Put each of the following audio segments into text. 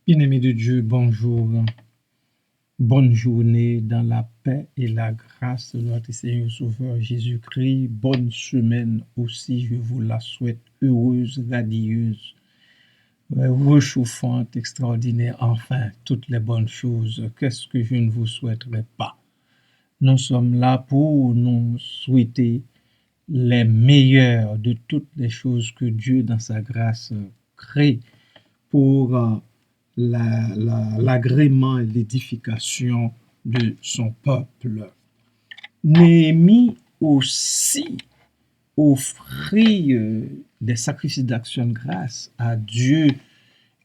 Bien-aimés de Dieu, bonjour. Bonne journée dans la paix et la grâce de notre Seigneur Sauveur Jésus-Christ. Bonne semaine aussi, je vous la souhaite heureuse, radieuse, réchauffante, extraordinaire. Enfin, toutes les bonnes choses. Qu'est-ce que je ne vous souhaiterais pas? Nous sommes là pour nous souhaiter les meilleures de toutes les choses que Dieu, dans sa grâce, crée pour l'agrément et l'édification de son peuple. Néhémie aussi offrit des sacrifices d'action de grâce à Dieu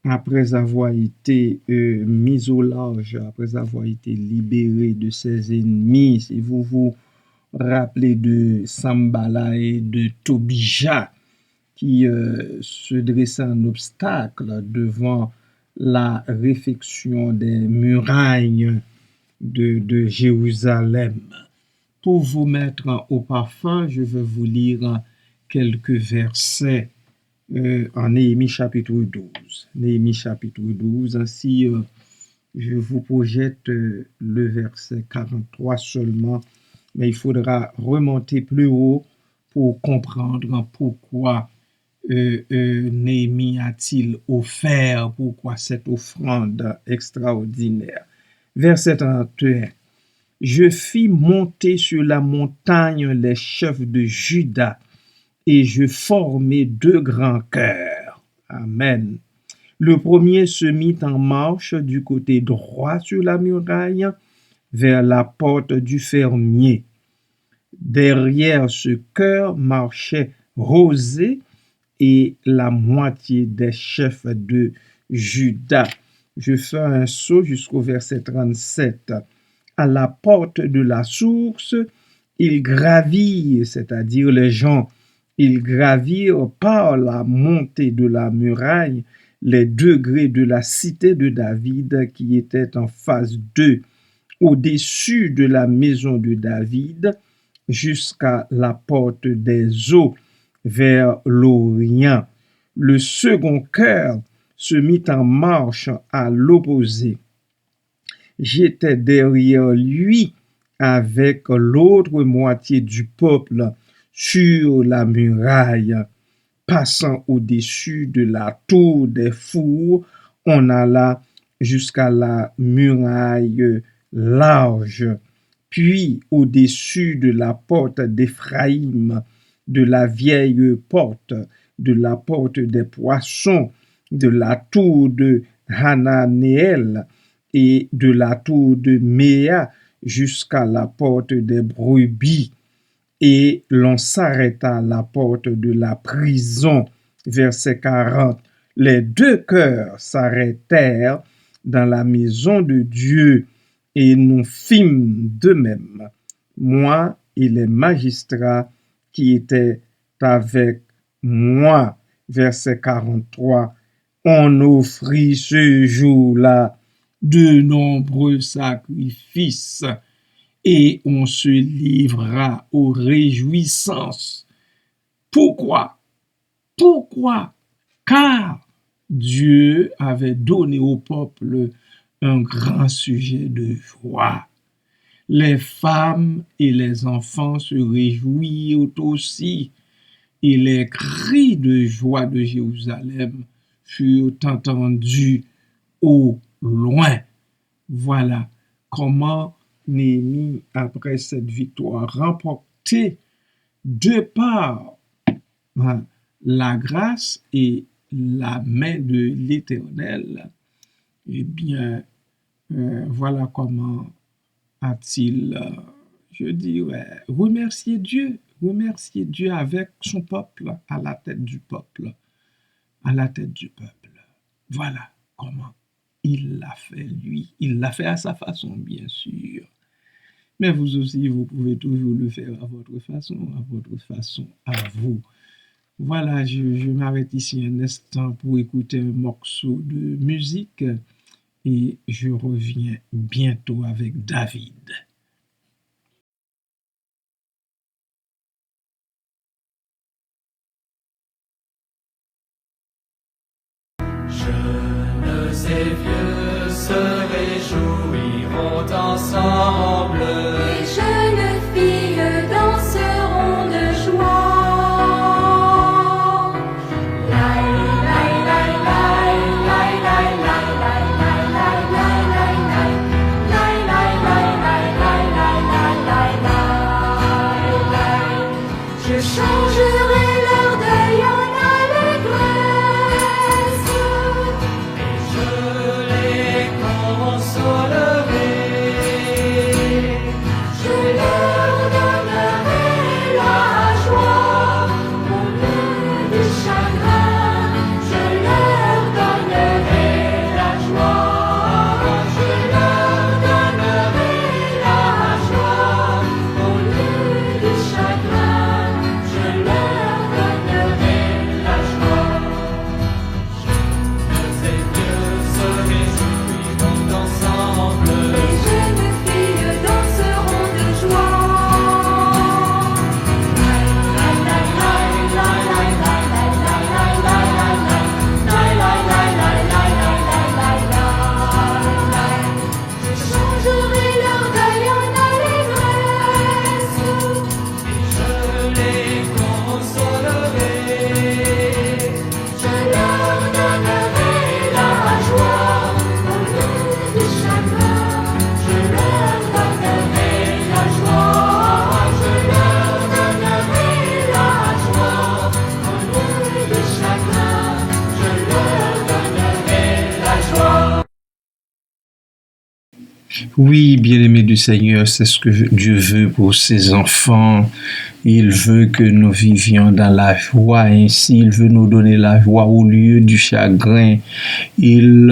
après avoir été mis au large, après avoir été libéré de ses ennemis. Si vous vous rappelez de Sambala et de Tobija, qui se dressait en obstacle devant la réfection des murailles de Jérusalem. Pour vous mettre au parfum, je vais vous lire quelques versets en Néhémie chapitre 12. Néhémie chapitre 12, ainsi je vous projette le verset 43 seulement, mais il faudra remonter plus haut pour comprendre pourquoi Néhémie a-t-il offert, pourquoi cette offrande extraordinaire. Verset 31. Je fis monter sur la montagne les chefs de Juda et je formai 2 grands chœurs. Amen. Le premier se mit en marche du côté droit sur la muraille vers la porte du fermier. Derrière ce chœur marchait José et la moitié des chefs de Juda. Je fais un saut jusqu'au verset 37. À la porte de la source, ils gravirent, c'est-à-dire les gens, ils gravirent par la montée de la muraille les degrés de la cité de David qui était en phase 2, au-dessus de la maison de David, jusqu'à la porte des eaux, vers l'Orient. Le second chœur se mit en marche à l'opposé. J'étais derrière lui avec l'autre moitié du peuple sur la muraille. Passant au-dessus de la tour des fours, on alla jusqu'à la muraille large, puis au-dessus de la porte d'Éphraïm, de la vieille porte, de la porte des poissons, de la tour de Hananéel et de la tour de Méa jusqu'à la porte des brebis. Et l'on s'arrêta à la porte de la prison. Verset 40. Les 2 chœurs s'arrêtèrent dans la maison de Dieu et nous fîmes de même, moi et les magistrats qui étaient avec moi. Verset 43. On offrit ce jour-là de nombreux sacrifices et on se livrera aux réjouissances. Pourquoi? Pourquoi? Car Dieu avait donné au peuple un grand sujet de joie. Les femmes et les enfants se réjouirent aussi, et les cris de joie de Jérusalem furent entendus au loin. Voilà comment Néhémie, après cette victoire remportée de par la grâce et la main de l'Éternel, eh bien, voilà comment a-t-il, je dirais, remercié Dieu avec son peuple, à la tête du peuple, à la tête du peuple. Voilà comment il l'a fait, lui. Il l'a fait à sa façon, bien sûr. Mais vous aussi, vous pouvez toujours le faire à votre façon à vous. Voilà, je m'arrête ici un instant pour écouter un morceau de musique et je reviens bientôt avec David. Je ne sais vieux Oui, bien-aimé du Seigneur, c'est ce que Dieu veut pour ses enfants. Il veut que nous vivions dans la joie, ainsi il veut nous donner la joie au lieu du chagrin. Il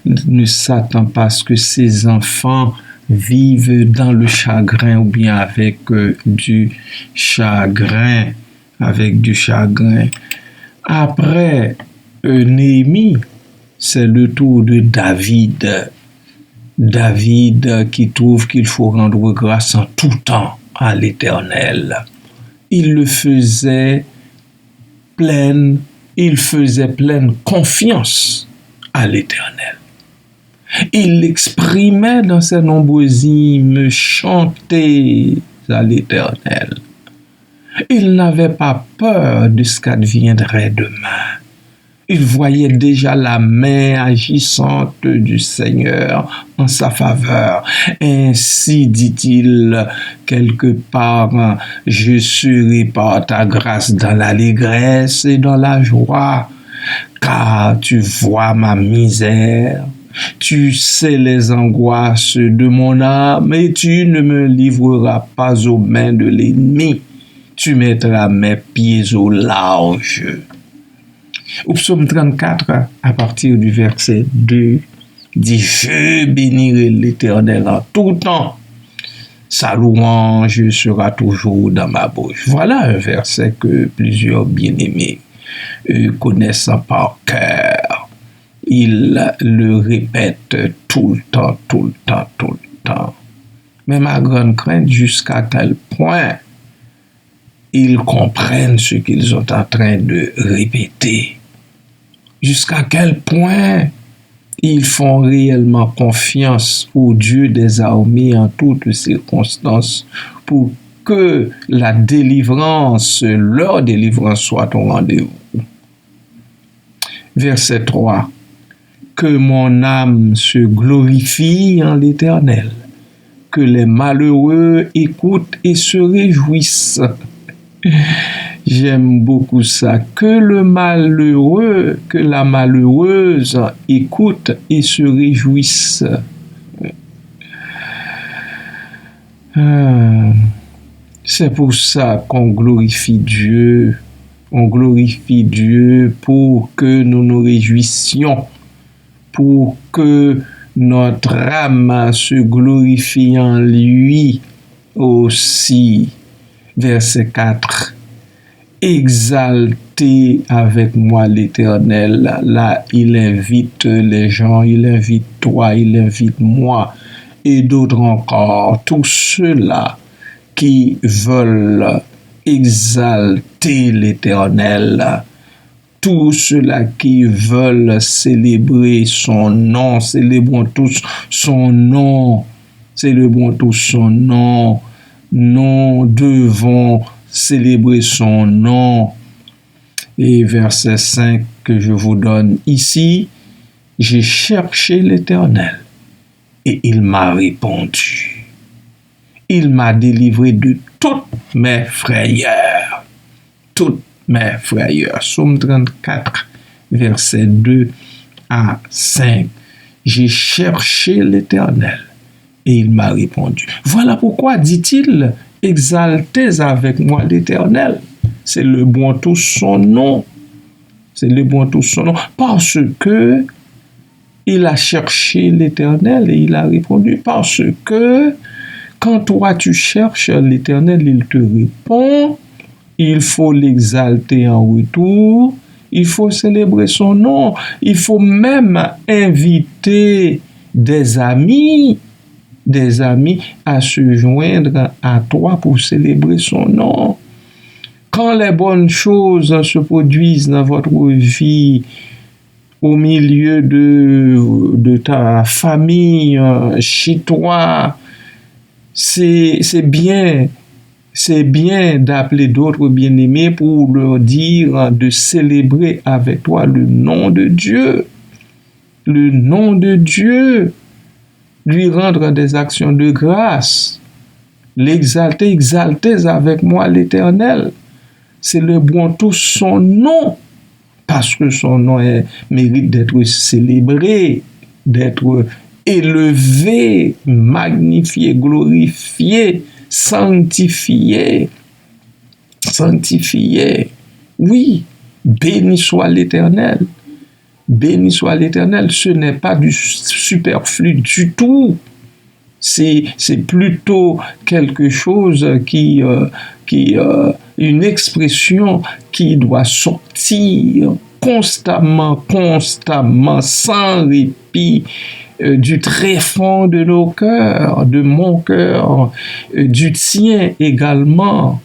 ne s'attend pas à ce que ses enfants vivent dans le chagrin ou bien avec du chagrin. Avec du chagrin. Après Néhémie, c'est le tour de David. David qui trouve qu'il faut rendre grâce en tout temps à l'Éternel. Il faisait pleine confiance à l'Éternel. Il exprimait dans ses nombreux hymnes chantés à l'Éternel. Il n'avait pas peur de ce qu'adviendrait demain. Il voyait déjà la main agissante du Seigneur en sa faveur. Ainsi, dit-il quelque part, je serai par ta grâce dans l'allégresse et dans la joie, car tu vois ma misère. Tu sais les angoisses de mon âme et tu ne me livreras pas aux mains de l'ennemi. Tu mettras mes pieds au large. Au psaume 34, à partir du verset 2, dit « Je bénirai l'Éternel en tout temps. Sa louange sera toujours dans ma bouche. » Voilà un verset que plusieurs bien-aimés connaissent par cœur. Ils le répètent tout le temps, tout le temps, tout le temps. Mais ma grande crainte, jusqu'à quel point ils comprennent ce qu'ils sont en train de répéter. Jusqu'à quel point ils font réellement confiance au Dieu des armées en toutes circonstances pour que leur délivrance soit au rendez-vous. Verset 3. Que mon âme se glorifie en l'Éternel, que les malheureux écoutent et se réjouissent. J'aime beaucoup ça. Que le malheureux, que la malheureuse écoute et se réjouisse. C'est pour ça qu'on glorifie Dieu. On glorifie Dieu pour que nous nous réjouissions, pour que notre âme se glorifie en lui aussi. Verset 4. Exaltez avec moi l'Éternel. Là, il invite les gens, il invite toi, il invite moi et d'autres encore. Tous ceux-là qui veulent exalter l'Éternel. Tous ceux-là qui veulent célébrer son nom. Célébrons tous son nom. Célébrons tous son nom. Nous devons célébrer son nom. Et verset 5 que je vous donne ici, j'ai cherché l'Éternel et il m'a répondu. Il m'a délivré de toutes mes frayeurs. Toutes mes frayeurs. Psaume 34, verset 2 à 5. J'ai cherché l'Éternel et il m'a répondu. Voilà pourquoi, dit-il, exaltez avec moi l'Éternel. C'est le bon tout son nom. C'est le bon tout son nom. Parce que il a cherché l'Éternel et il a répondu. Parce que quand toi tu cherches l'Éternel, il te répond. Il faut l'exalter en retour. Il faut célébrer son nom. Il faut même inviter des amis à se joindre à toi pour célébrer son nom. Quand les bonnes choses se produisent dans votre vie, au milieu de ta famille, chez toi, c'est bien d'appeler d'autres bien-aimés pour leur dire de célébrer avec toi le nom de Dieu. Le nom de Dieu. Lui rendre des actions de grâce, l'exalter, exaltez avec moi l'Éternel. C'est le bon tout son nom, parce que son nom mérite d'être célébré, d'être élevé, magnifié, glorifié, sanctifié. Sanctifié. Oui, béni soit l'Éternel. Béni soit l'Éternel. Ce n'est pas du superflu du tout. C'est plutôt quelque chose une expression qui doit sortir constamment, sans répit, du tréfonds de nos cœurs, de mon cœur, du tien également.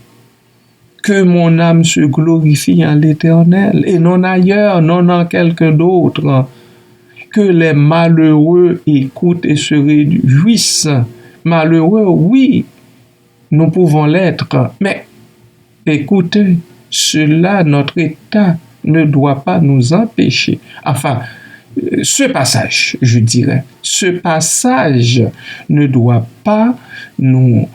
Que mon âme se glorifie en l'Éternel et non ailleurs, non en quelqu'un d'autre. Que les malheureux écoutent et se réjouissent. Malheureux, oui, nous pouvons l'être, mais écoutez, cela, notre état, ne doit pas nous empêcher. Enfin, ce passage, je dirais, ce passage ne doit pas nous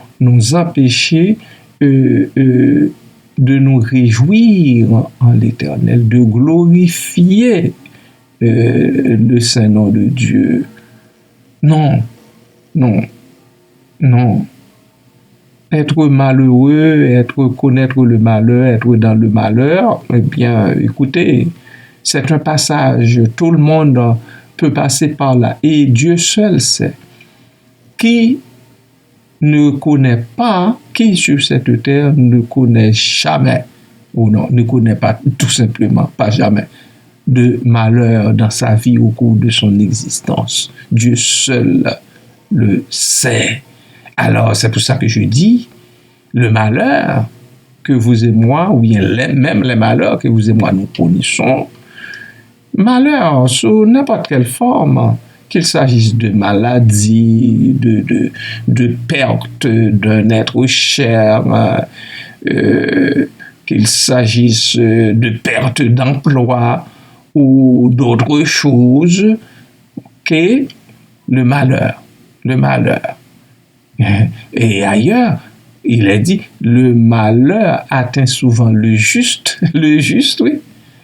empêcher de nous réjouir en l'Éternel, de glorifier le saint nom de Dieu. Non, non, non. Être malheureux, connaître le malheur, être dans le malheur, eh bien, écoutez, c'est un passage, tout le monde peut passer par là, et Dieu seul sait. Qui ne connaît pas, qui sur cette terre ne connaît jamais, ou non, ne connaît pas, tout simplement, pas jamais, de malheur dans sa vie au cours de son existence. Dieu seul le sait. Alors, c'est pour ça que je dis, le malheur que vous et moi, ou bien même les malheurs que vous et moi nous connaissons, malheur sous n'importe quelle forme, qu'il s'agisse de maladie, de perte d'un être cher, qu'il s'agisse de perte d'emploi ou d'autres choses, que le malheur. Le malheur. Et ailleurs, il est dit, le malheur atteint souvent le juste, oui,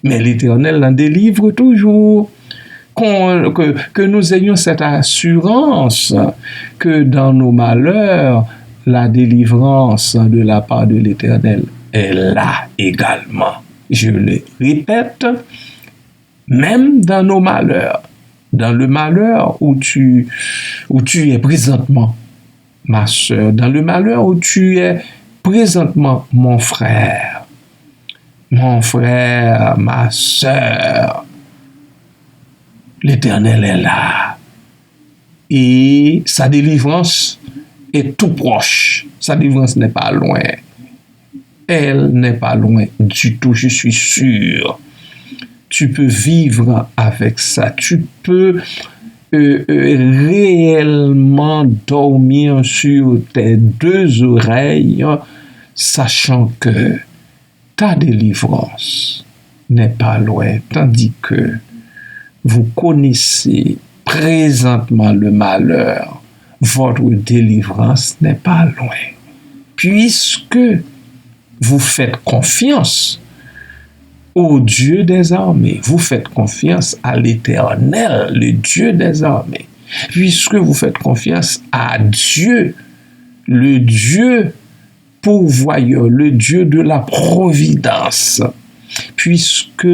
mais l'Éternel l'en délivre toujours. Que nous ayons cette assurance que dans nos malheurs, la délivrance de la part de l'Éternel est là également. Je le répète, même dans nos malheurs, dans le malheur où tu es présentement, ma sœur, dans le malheur où tu es présentement, mon frère, ma sœur, l'Éternel est là. Et sa délivrance est tout proche. Sa délivrance n'est pas loin. Elle n'est pas loin du tout, je suis sûr. Tu peux vivre avec ça. Tu peux réellement dormir sur tes deux oreilles, sachant que ta délivrance n'est pas loin, tandis que vous connaissez présentement le malheur, votre délivrance n'est pas loin. Puisque vous faites confiance au Dieu des armées, vous faites confiance à l'Éternel, le Dieu des armées, puisque vous faites confiance à Dieu, le Dieu pourvoyeur, le Dieu de la providence, puisque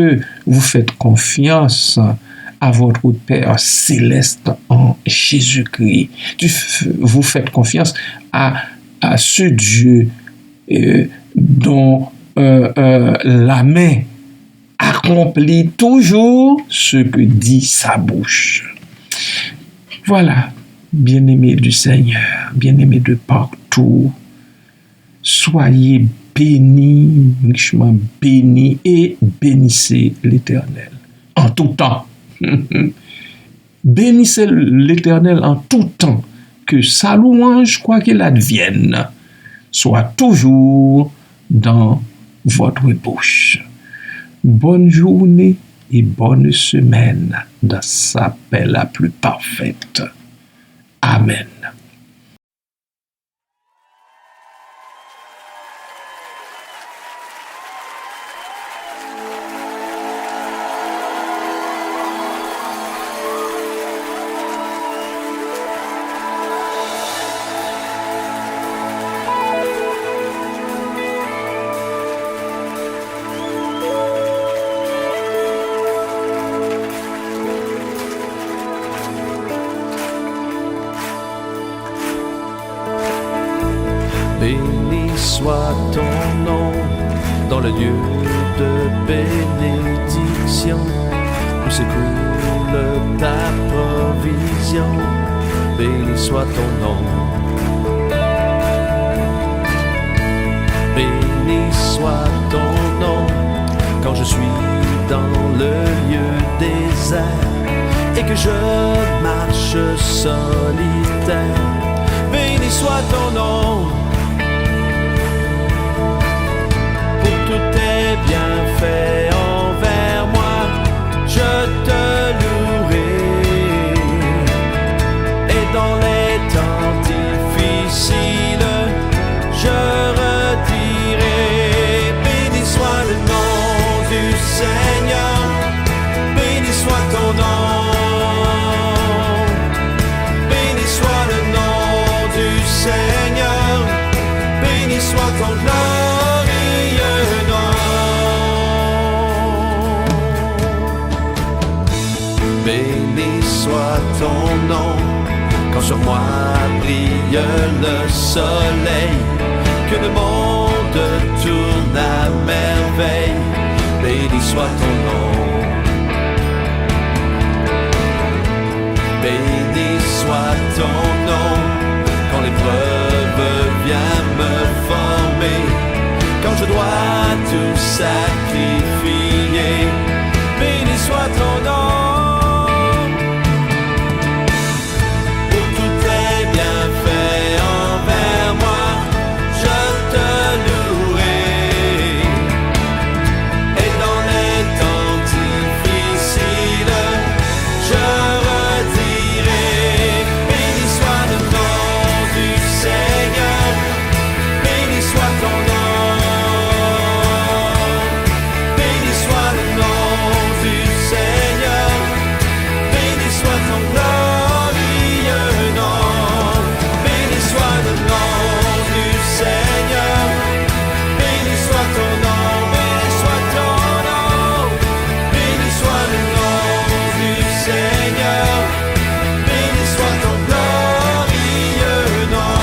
vous faites confiance à votre Père céleste en Jésus-Christ. Vous faites confiance à ce Dieu dont la main accomplit toujours ce que dit sa bouche. Voilà, bien-aimés du Seigneur, bien-aimés de partout, soyez bénis, richement bénis, et bénissez l'Éternel en tout temps. Bénissez l'Éternel en tout temps, que sa louange, quoi qu'il advienne, soit toujours dans votre bouche. Bonne journée et bonne semaine dans sa paix la plus parfaite. Amen. le lieu de bénédiction où s'écoule ta provision. Béni soit ton nom. Béni soit ton nom quand je suis dans le lieu désert et que je marche solitaire. Béni soit ton nom pour tous tes bienfaits envers moi. Je te louerai et dans les temps difficiles je redirai. Béni soit le nom du Seigneur, béni soit ton nom. Béni soit le nom du Seigneur, béni soit ton glorieux nom. Béni soit ton nom quand sur moi brille le soleil, que le monde tourne à merveille. Béni soit ton nom. Béni soit ton nom quand l'épreuve vient me former, quand je dois tout sacrifier. Béni soit ton nom. Pour tous tes bienfaits envers moi, je te louerai et dans les temps difficiles je redirai. Béni soit le nom du Seigneur, béni soit ton nom. Béni soit le nom du Seigneur, béni soit ton glorieux nom. Béni soit le nom du Seigneur, béni soit ton nom, béni soit ton nom. Béni soit le nom du Seigneur, béni soit ton glorieux nom.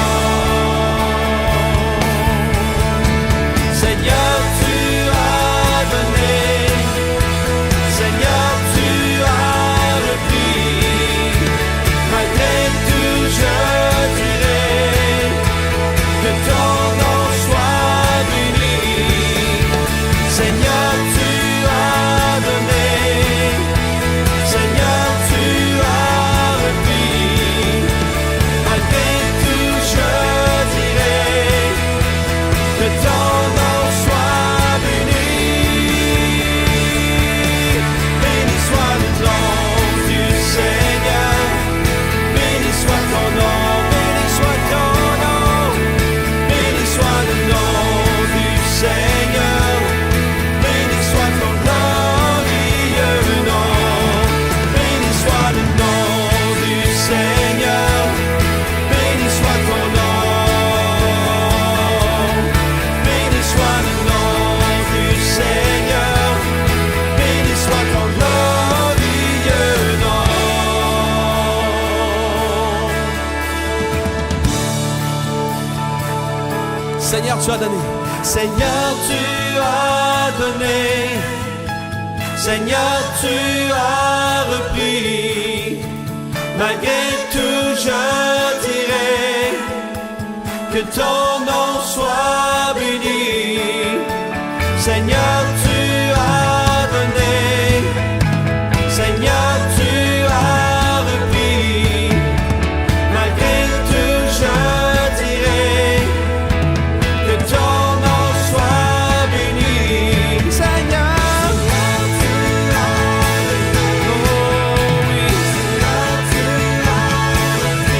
Seigneur, tu as donné, Seigneur, tu as repris. Malgré tout, je dirai que ton nom soit béni. Seigneur, tu as donné, Seigneur, tu as repris. Malgré tout, je dirai que ton nom soit béni. Béni soit le nom du Seigneur, béni soit ton nom, béni soit ton nom. Béni soit le nom du Seigneur, béni soit ton glorieux nom. Béni soit le nom du Seigneur, béni soit ton nom. Béni soit le nom du Seigneur, béni soit ton glorieux nom. Seigneur, tu as donné. Seigneur, tu as donné. Seigneur, tu as repris. Malgré tout, je dirai que ton nom soit béni. Seigneur, tu as donné. Seigneur, tu as repris. Malgré tout, je dirai que ton nom soit béni. Seigneur, tu as donné. Oh oui, Seigneur, tu as repris.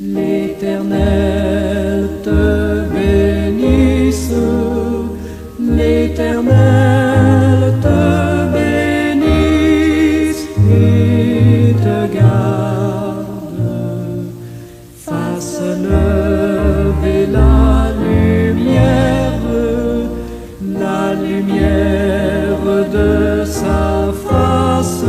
L'Éternel te bénisse, l'Éternel te bénisse et te garde, fasse lever la lumière de sa face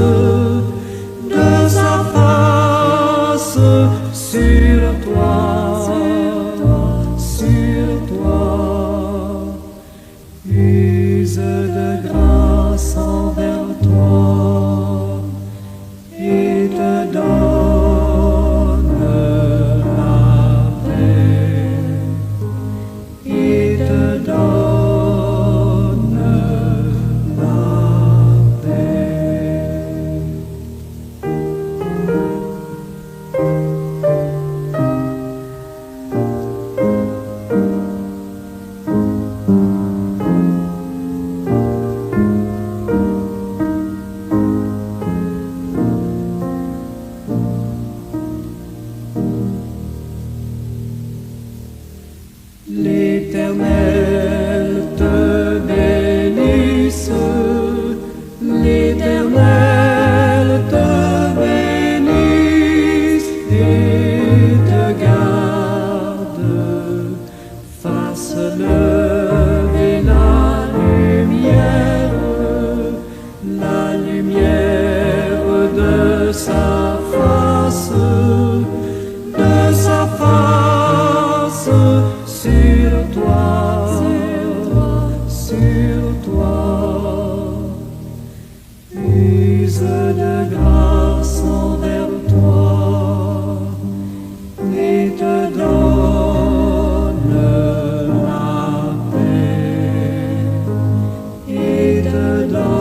sur toi, use de grâce envers toi et te donne la paix, et te donne la paix. L'Éternel te bénisse, l'Éternel te bénisse et te garde, fasse lever la lumière de sa face sur toi, use de grâce envers toi et te donne la paix, et te donne